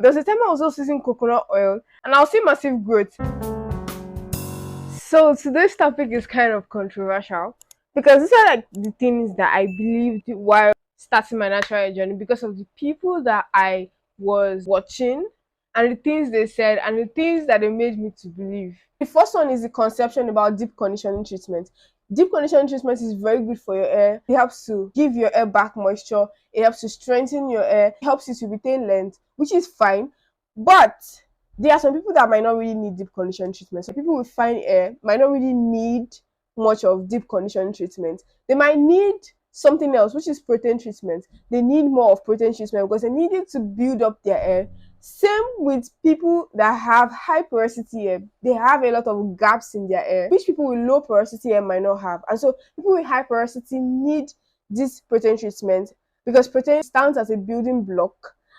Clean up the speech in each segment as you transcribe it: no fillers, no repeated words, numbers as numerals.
There was a time I was also using coconut oil and I was seeing massive growth. So today's topic is kind of controversial because these are like the things that I believed while starting my natural hair journey because of the people that I was watching and the things they said and the things that they made me to believe. The first one is the conception about deep conditioning treatment. Deep conditioning treatment is very good for your hair. It helps to give your hair back moisture. It helps to strengthen your hair. It helps you to retain length, which is fine. But there are some people that might not really need deep conditioning treatment. So people with fine hair might not really need much of deep conditioning treatment. They might need something else, which is protein treatment. They need more of protein treatment because they need it to build up their hair. Same with people that have high porosity hair. They have a lot of gaps in their hair, which people with low porosity hair might not have. And so people with high porosity need this protein treatment because protein stands as a building block.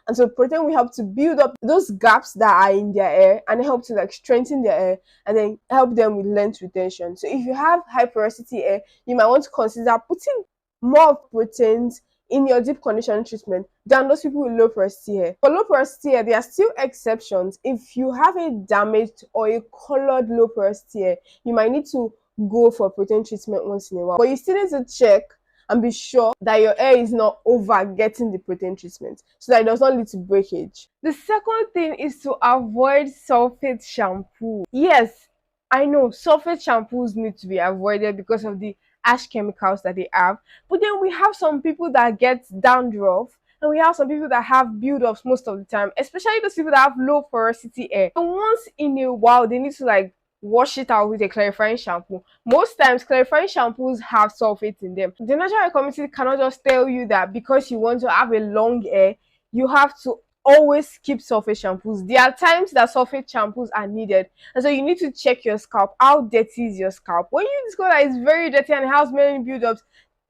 And so protein will help to build up those gaps that are in their hair and help to like strengthen their hair and then help them with length retention. So if you have high porosity hair, you might want to consider putting more proteins in your deep conditioning treatment than those people with low porosity hair. For low porosity hair, there are still exceptions. If you have a damaged or a colored low porosity hair, you might need to go for protein treatment once in a while. But you still need to check and be sure that your hair is not over getting the protein treatment so that it does not lead to breakage. The second thing is to avoid sulphate shampoo. Yes, I know sulphate shampoos need to be avoided because of the harsh chemicals that they have, but then we have some people that get dandruff and we have some people that have build-ups most of the time, especially those people that have low porosity hair. And once in a while they need to like wash it out with a clarifying shampoo. Most times clarifying shampoos have sulfate in them. The natural hair community cannot just tell you that because you want to have a long hair you have to always skip sulfate shampoos. There are times that sulfate shampoos are needed, and so you need to check your scalp. How dirty is your scalp? When you discover that it's very dirty and it has many build-ups,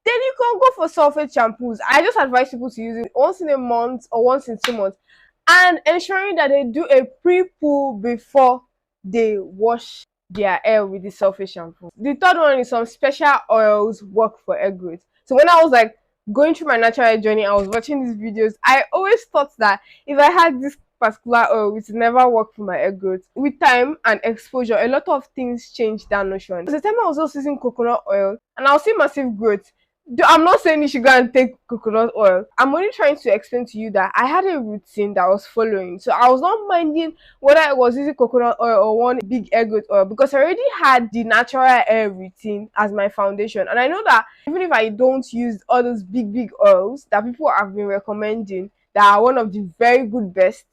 then you can go for sulfate shampoos. I just advise people to use it once in a month or once in 2 months and ensuring that they do a pre-poo before they wash their hair with the sulphate shampoo. The third one is some special oils work for hair growth. So when I was like going through my natural hair journey, I was watching these videos. I always thought that if I had this particular oil, it would never work for my hair growth. With time and exposure, a lot of things changed that notion. At the time I was also using coconut oil and I was seeing massive growth. I'm not saying you should go and take coconut oil. I'm only trying to explain to you that I had a routine that I was following. So I was not minding whether I was using coconut oil or one big hair growth oil because I already had the natural hair routine as my foundation. And I know that even if I don't use all those big oils that people have been recommending that are one of the very good best,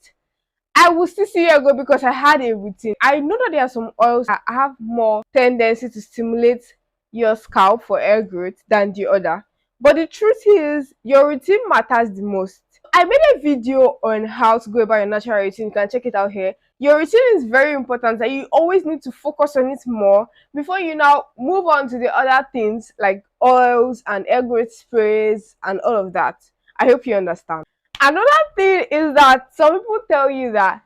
I will still see hair growth because I had a routine. I know that there are some oils that have more tendency to stimulate your scalp for hair growth than the other, but the truth is your routine matters the most. I made a video on how to go about your natural routine. You can check it out here. Your routine is very important and you always need to focus on it more before you now move on to the other things like oils and hair growth sprays and all of that. I hope you understand. Another thing is that some people tell you that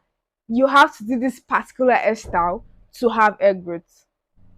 you have to do this particular hairstyle to have hair growth.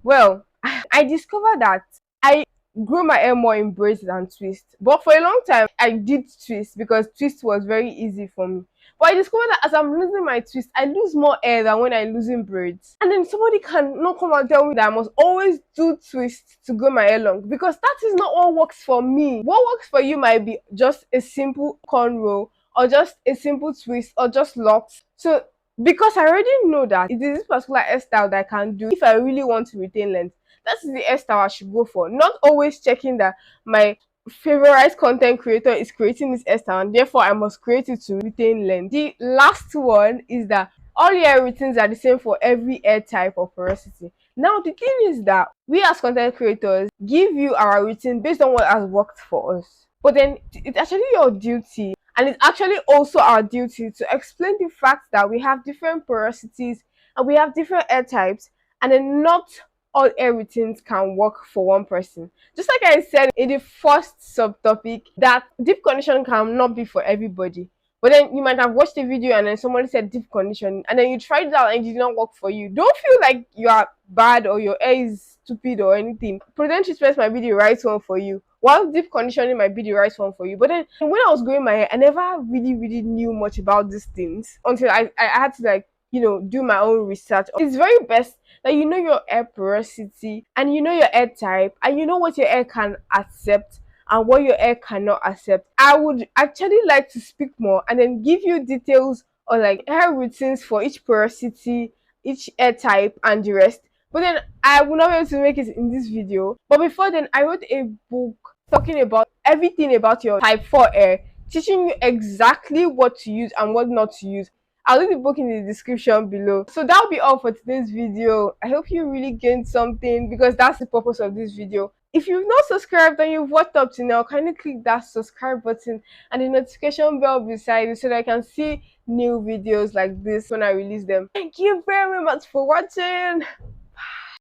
Well, I discovered that I grew my hair more in braids than twist. But for a long time, I did twist because twist was very easy for me. But I discovered that as I'm losing my twist, I lose more hair than when I'm losing braids. And then somebody can not come and tell me that I must always do twist to grow my hair long because that is not what works for me. What works for you might be just a simple cornrow or just a simple twist or just locks. So because I already know that it is this particular hairstyle that I can do if I really want to retain length, that is the hairstyle I should go for. Not always checking that my favorite content creator is creating this hairstyle and therefore I must create it to retain length. The last one is that all your hair routines are the same for every hair type or porosity. Now the thing is that we as content creators give you our routine based on what has worked for us. But then it's actually your duty, and it's actually also our duty to explain the fact that we have different porosities and we have different hair types, and then not all hair routines can work for one person. Just like I said in the first subtopic, that deep condition cannot be for everybody. But then you might have watched a video and then somebody said deep condition and then you tried it out and it did not work for you. Don't feel like you are bad or your hair is stupid or anything. Protein treatment might be the right one for you. while deep conditioning might be the right one for you, but then when I was growing my hair, I never really knew much about these things until I had to like, do my own research. It's very best that you know your hair porosity and you know your hair type and you know what your hair can accept and what your hair cannot accept. I would actually like to speak more and then give you details or like hair routines for each porosity, each hair type, and the rest. But then I will not be able to make it in this video. But before then, I wrote a book talking about everything about your type 4 hair, teaching you exactly what to use and what not to use. I'll leave the book in the description below. So that'll be all for today's video. I hope you really gained something because that's the purpose of this video. If you've not subscribed and you've watched up to now, kindly click that subscribe button and the notification bell beside it so that I can see new videos like this when I release them. Thank you very much for watching.